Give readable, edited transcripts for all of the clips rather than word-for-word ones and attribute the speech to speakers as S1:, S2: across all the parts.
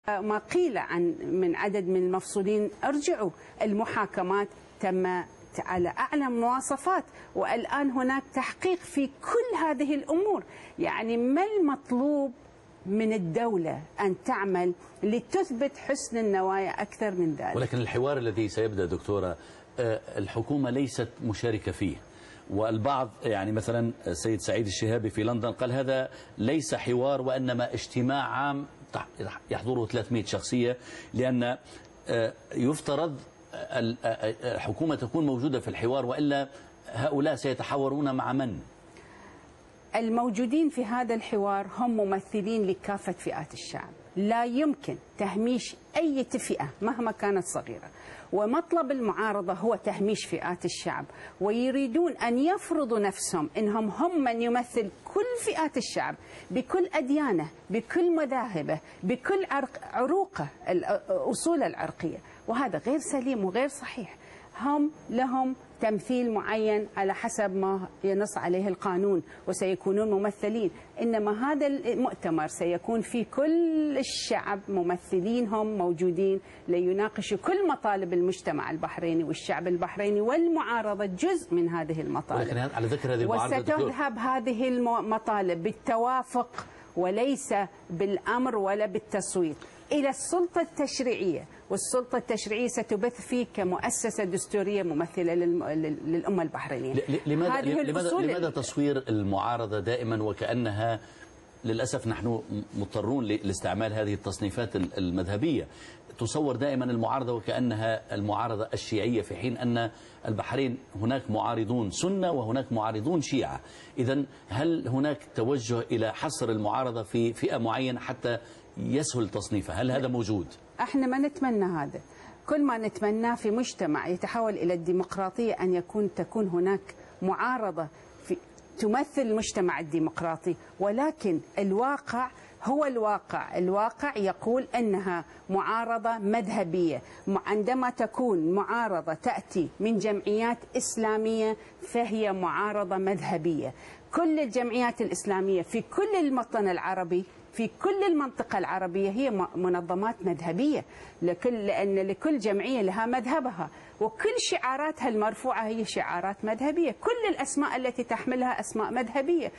S1: ما قيل من عدد من المفصولين ارجعوا، المحاكمات تم على أعلى مواصفات، والآن هناك تحقيق في كل هذه الأمور. يعني ما المطلوب من الدولة أن تعمل لتثبت حسن النوايا أكثر من ذلك؟
S2: ولكن الحوار الذي سيبدأ دكتورة الحكومة ليست مشاركة فيه، والبعض يعني مثلا السيد سعيد الشهابي في لندن قال هذا ليس حوار وإنما اجتماع عام يحضره 300 شخصية، لأن يفترض الحكومة تكون موجودة في الحوار، وإلا هؤلاء سيتحاورون مع من؟
S1: الموجودين في هذا الحوار هم ممثلين لكافة فئات الشعب، لا يمكن تهميش أي فئة مهما كانت صغيرة، ومطلب المعارضة هو تهميش فئات الشعب، ويريدون أن يفرضوا نفسهم إنهم هم من يمثل كل فئات الشعب بكل أديانه، بكل مذاهبه، بكل عروقه، الأصول العرقية، وهذا غير سليم وغير صحيح. هم لهم تمثيل معين على حسب ما ينص عليه القانون وسيكونون ممثلين، إنما هذا المؤتمر سيكون فيه كل الشعب ممثلينهم موجودين ليناقشوا كل مطالب المجتمع البحريني والشعب البحريني، والمعارضة جزء من هذه المطالب.
S2: ولكن على ذكر هذه المعارضة
S1: وستذهب هذه المطالب بالتوافق وليس بالأمر ولا بالتصويت إلى السلطة التشريعية، والسلطة التشريعية ستبث فيه كمؤسسة دستورية ممثلة للأمة البحرينية.
S2: لماذا تصوير المعارضة دائما وكأنها، للأسف نحن مضطرون لاستعمال هذه التصنيفات المذهبية، تصور دائما المعارضة وكأنها المعارضة الشيعية، في حين أن البحرين هناك معارضون سنة وهناك معارضون شيعة. إذن هل هناك توجه إلى حصر المعارضة في فئة معينة حتى يسهل تصنيفها؟ هل هذا موجود؟
S1: احنا ما نتمنى هذا. كل ما نتمناه في مجتمع يتحول إلى الديمقراطية أن تكون هناك معارضة تمثل المجتمع الديمقراطي، ولكن الواقع هو الواقع يقول أنها معارضة مذهبية. عندما تكون معارضة تأتي من جمعيات إسلامية فهي معارضة مذهبية. كل الجمعيات الإسلامية في كل الوطن العربي، في كل المنطقة العربية، هي منظمات مذهبية، لأن لكل جمعية لها مذهبها، وكل شعاراتها المرفوعة هي شعارات مذهبية، كل الأسماء التي تحملها أسماء مذهبية.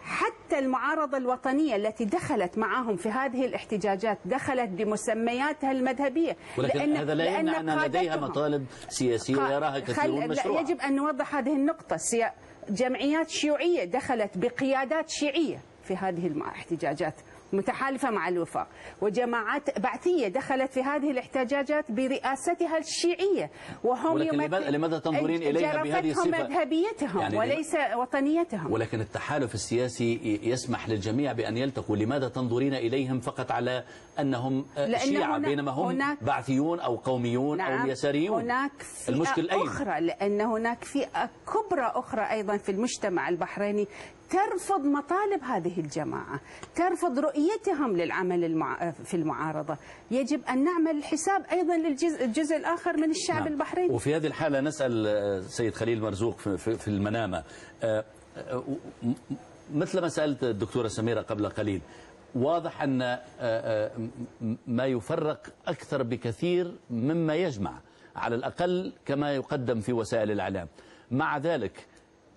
S1: حتى المعارضة الوطنية التي دخلت معهم في هذه الاحتجاجات دخلت بمسمياتها المذهبية،
S2: ولكن هذا لا يمنع أن لديها مطالب سياسية يراها كثيرون مشروعة.
S1: يجب أن نوضح هذه النقطة. جمعيات شيوعية دخلت بقيادات شيعية في هذه الاحتجاجات متحالفة مع الوفاق، وجماعات بعثية دخلت في هذه الاحتجاجات برئاستها الشيعية، وهم
S2: لماذا تنظرين إليها بهذه الصفة؟
S1: مذهبيتهم يعني وليس وطنيتهم.
S2: ولكن التحالف السياسي يسمح للجميع بأن يلتقوا، لماذا تنظرين إليهم فقط على أنهم شيعة بينما هم بعثيون أو قوميون أو يساريون؟
S1: هناك فئة أخرى، لأن هناك فئة كبرى أخرى أيضا في المجتمع البحريني ترفض مطالب هذه الجماعة، ترفض رؤيتهم للعمل في المعارضة. يجب أن نعمل الحساب أيضا للجزء الآخر من الشعب البحريني.
S2: وفي هذه الحالة نسأل سيد خليل مرزوق في المنامة، مثل ما سألت الدكتورة سميرة قبل قليل، واضح أن ما يفرق أكثر بكثير مما يجمع، على الأقل كما يقدم في وسائل الإعلام. مع ذلك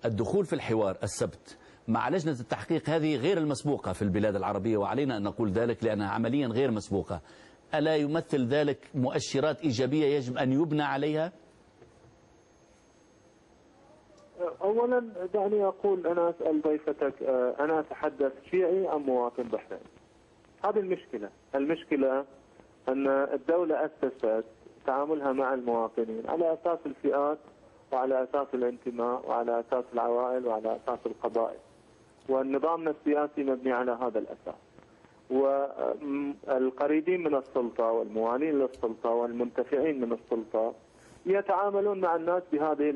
S2: الدخول في الحوار السبت مع لجنة التحقيق هذه غير المسبوقة في البلاد العربية، وعلينا أن نقول ذلك لأنها عمليا غير مسبوقة، ألا يمثل ذلك مؤشرات إيجابية يجب أن يبنى عليها؟
S3: أولا دعني أقول، أنا أسأل ضيفتك، أنا أتحدث شيعي أم مواطن بحريني؟ هذه المشكلة أن الدولة أسست تعاملها مع المواطنين على أساس الفئات وعلى أساس الانتماء وعلى أساس العوائل وعلى أساس القبائل، والنظامنا السياسي مبني على هذا الأساس. والقريبين من السلطة والموالين للسلطة والمنتفعين من السلطة يتعاملون مع الناس بهذه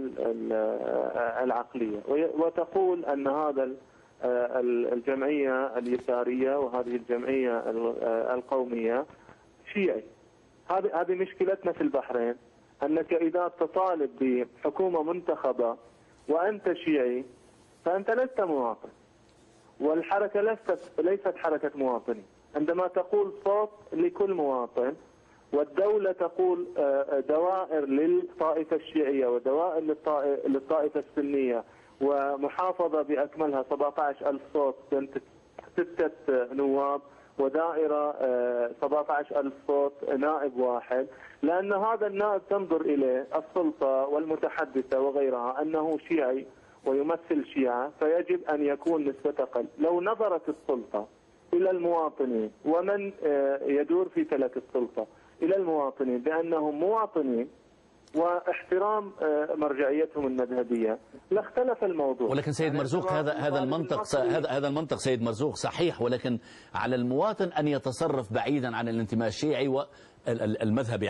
S3: العقلية، وتقول أن هذا الجمعية اليسارية وهذه الجمعية القومية شيعي. هذه مشكلتنا في البحرين، أنك إذا تطالب بحكومة منتخبة وأنت شيعي فأنت لست مواطن، والحركة ليست حركة مواطنين، عندما تقول صوت لكل مواطن، والدولة تقول دوائر للطائفة الشيعية ودوائر للطائفة السنية ومحافظة بأكملها 17,000 صوت 6 نواب ودائرة 17,000 صوت نائب واحد، لأن هذا النائب تنظر إليه السلطة والمتحدثة وغيرها أنه شيعي ويمثل شيعة، فيجب أن يكون نسبة أقل. لو نظرت السلطة إلى المواطنين ومن يدور في فلك السلطة إلى المواطنين بأنهم مواطنين واحترام مرجعيتهم المذهبية لاختلف الموضوع.
S2: ولكن سيد مرزوق هذا المنطق سيد مرزوق صحيح، ولكن على المواطن أن يتصرف بعيدا عن الانتماء الشيعي والمذهبي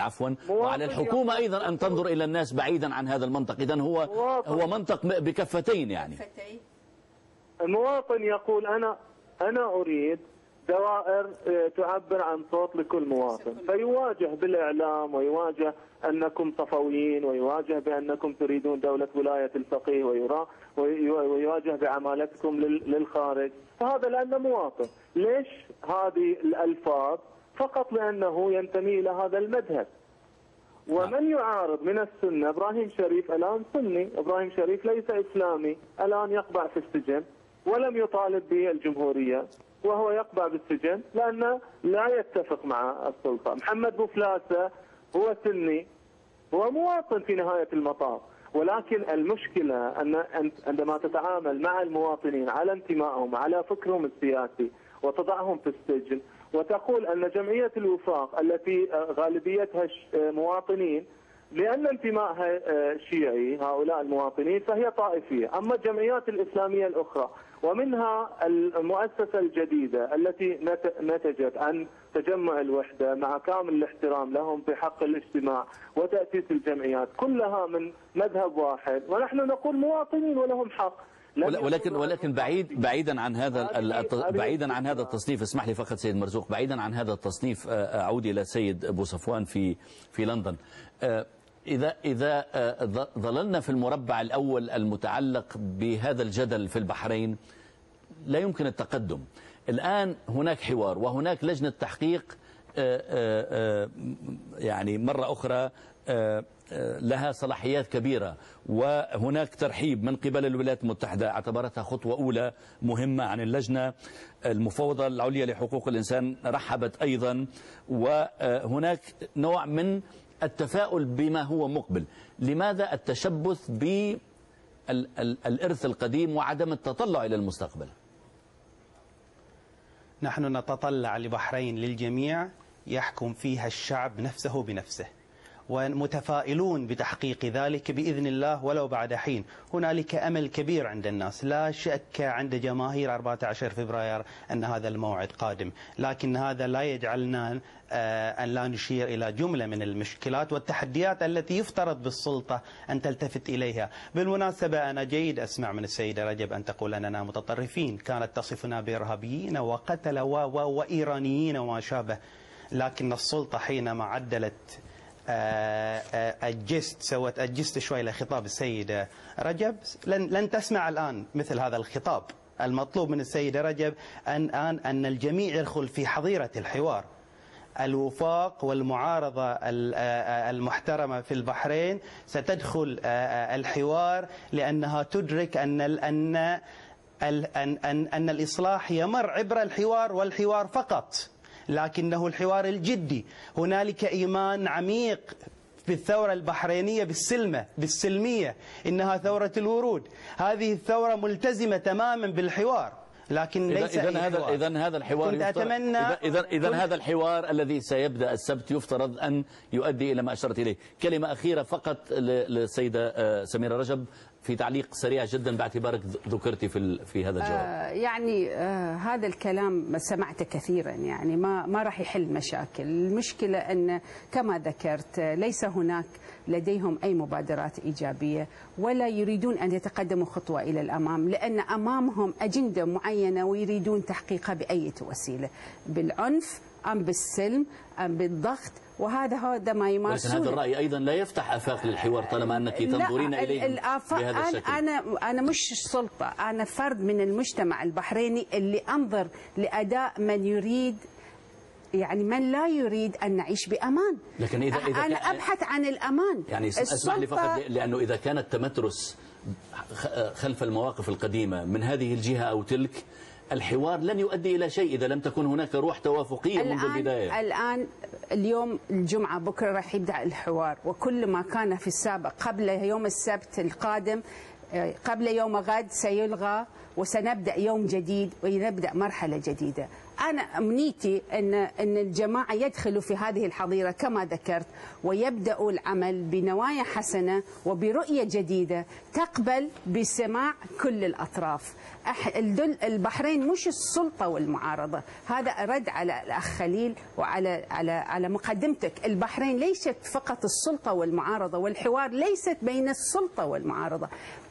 S2: وعلى الحكومة أيضا أن تنظر إلى الناس بعيدا عن هذا المنطق. إذن هو منطق بكفتين يعني.
S3: المواطن يقول أنا أريد دوائر تعبر عن صوت لكل مواطن، فيواجه بالإعلام ويواجه أنكم صفويين ويواجه بأنكم تريدون دولة ولاية الفقيه ويواجه بعمالتكم للخارج، فهذا لأنه مواطن. ليش هذه الألفاظ؟ فقط لأنه ينتمي إلى هذا المذهب. ومن يعارض من السنة، إبراهيم شريف الآن سني، إبراهيم شريف ليس إسلامي، الآن يقبع في السجن ولم يطالب به الجمهورية وهو يقبع بالسجن لأنه لا يتفق مع السلطة. محمد بوفلاسة هو سني، هو مواطن في نهاية المطاف، ولكن المشكلة أن عندما تتعامل مع المواطنين على انتمائهم على فكرهم السياسي وتضعهم في السجن وتقول أن جمعية الوفاق التي غالبيتها مواطنين لأن انتمائها شيعي هؤلاء المواطنين فهي طائفية، أما الجمعيات الإسلامية الأخرى ومنها المؤسسة الجديدة التي نتجت عن تجمع الوحدة مع كامل الاحترام لهم بحق الاجتماع وتأسيس الجمعيات، كلها من مذهب واحد، ونحن نقول مواطنين ولهم حق.
S2: ولكن بعيدا عن هذا التصنيف، اسمح لي فقط سيد مرزوق، بعيدا عن هذا التصنيف أعود إلى السيد أبو صفوان في لندن. إذا ظللنا في المربع الأول المتعلق بهذا الجدل في البحرين لا يمكن التقدم. الآن هناك حوار وهناك لجنة تحقيق يعني مرة أخرى لها صلاحيات كبيرة، وهناك ترحيب من قبل الولايات المتحدة، اعتبرتها خطوة أولى مهمة عن اللجنة المفوضة العليا لحقوق الإنسان رحبت أيضا، وهناك نوع من التفاؤل بما هو مقبل. لماذا التشبث بالإرث القديم وعدم التطلع إلى المستقبل؟
S4: نحن نتطلع لبحرين للجميع يحكم فيها الشعب نفسه بنفسه، ومتفائلون بتحقيق ذلك بإذن الله ولو بعد حين. هنالك أمل كبير عند الناس، لا شك عند جماهير 14 فبراير أن هذا الموعد قادم، لكن هذا لا يجعلنا أن لا نشير إلى جملة من المشكلات والتحديات التي يفترض بالسلطة أن تلتفت إليها. بالمناسبة أنا جيد أسمع من السيدة رجب أن تقول أننا متطرفين، كانت تصفنا بإرهابيين وقتل وإيرانيين وما شابه، لكن السلطة حينما عدلت سوت أجست شوي لخطاب السيدة رجب، لن تسمع الآن مثل هذا الخطاب. المطلوب من السيدة رجب أن الجميع يدخل في حظيرة الحوار. الوفاق والمعارضة المحترمة في البحرين ستدخل الحوار لأنها تدرك أن الإصلاح يمر عبر الحوار والحوار فقط، لكنه الحوار الجدي. هنالك إيمان عميق بالثورة البحرينية بالسلمية، إنها ثورة الورود. هذه الثورة ملتزمة تماما بالحوار، لكن ليس
S2: إذن هذا الحوار إذن هذا الحوار الذي سيبدأ السبت يفترض أن يؤدي إلى ما أشرت إليه. كلمة أخيرة فقط للسيدة سميرة رجب في تعليق سريع جدا باعتبارك ذكرتي في هذا الجواب.
S1: يعني هذا الكلام سمعته كثيرا، يعني ما راح يحل مشاكل. المشكلة أن كما ذكرت ليس هناك لديهم أي مبادرات إيجابية ولا يريدون أن يتقدموا خطوة إلى الأمام، لأن أمامهم أجندة معينة ويريدون تحقيقها بأي وسيلة، بالعنف أم بالسلم أم بالضغط، وهذا ما يمارسون.
S2: لكن هذا الرأي أيضا لا يفتح آفاق للحوار طالما أنك تنظرين إليه بهذا الشكل.
S1: أنا مش سلطة، أنا فرد من المجتمع البحريني اللي أنظر لأداء من يريد يعني من لا يريد أن نعيش بأمان.
S2: لكن إذا
S1: أنا أبحث عن الأمان.
S2: يعني اسمح لي فقط، لأنه إذا كان التمترس خلف المواقف القديمة من هذه الجهة أو تلك، الحوار لن يؤدي إلى شيء إذا لم تكن هناك روح توافقية منذ البداية.
S1: الآن اليوم الجمعة، بكرة راح يبدأ الحوار، وكل ما كان في السابق قبل يوم السبت القادم، قبل يوم غد سيلغى، وسنبدأ يوم جديد ونبدأ مرحلة جديدة. أنا أمنيتي أن الجماعة يدخلوا في هذه الحظيرة كما ذكرت، ويبدأوا العمل بنوايا حسنة وبرؤية جديدة تقبل بسماع كل الأطراف. البحرين مش السلطة والمعارضة، هذا رد على الأخ خليل وعلى مقدمتك. البحرين ليست فقط السلطة والمعارضة، والحوار ليست بين السلطة والمعارضة،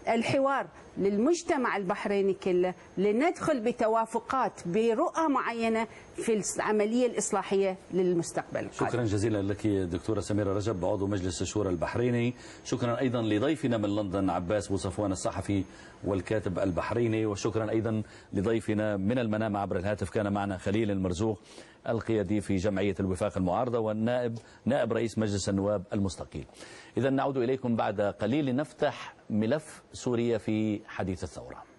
S1: الحوار للمجتمع البحريني كله، لندخل بتوافقات برؤى معينة في العملية الإصلاحية للمستقبل.
S2: شكرا جزيلا لك دكتورة سميرة رجب، عضو مجلس الشورى البحريني. شكرا أيضا لضيفنا من لندن عباس بوصفوان الصحفي والكاتب البحريني، وشكرا أيضا لضيفنا من المنام عبر الهاتف كان معنا خليل المرزوق القيادي في جمعية الوفاق المعارضة والنائب نائب رئيس مجلس النواب المستقيل. إذا نعود إليكم بعد قليل، نفتح ملف سوريا في حديث الثورة.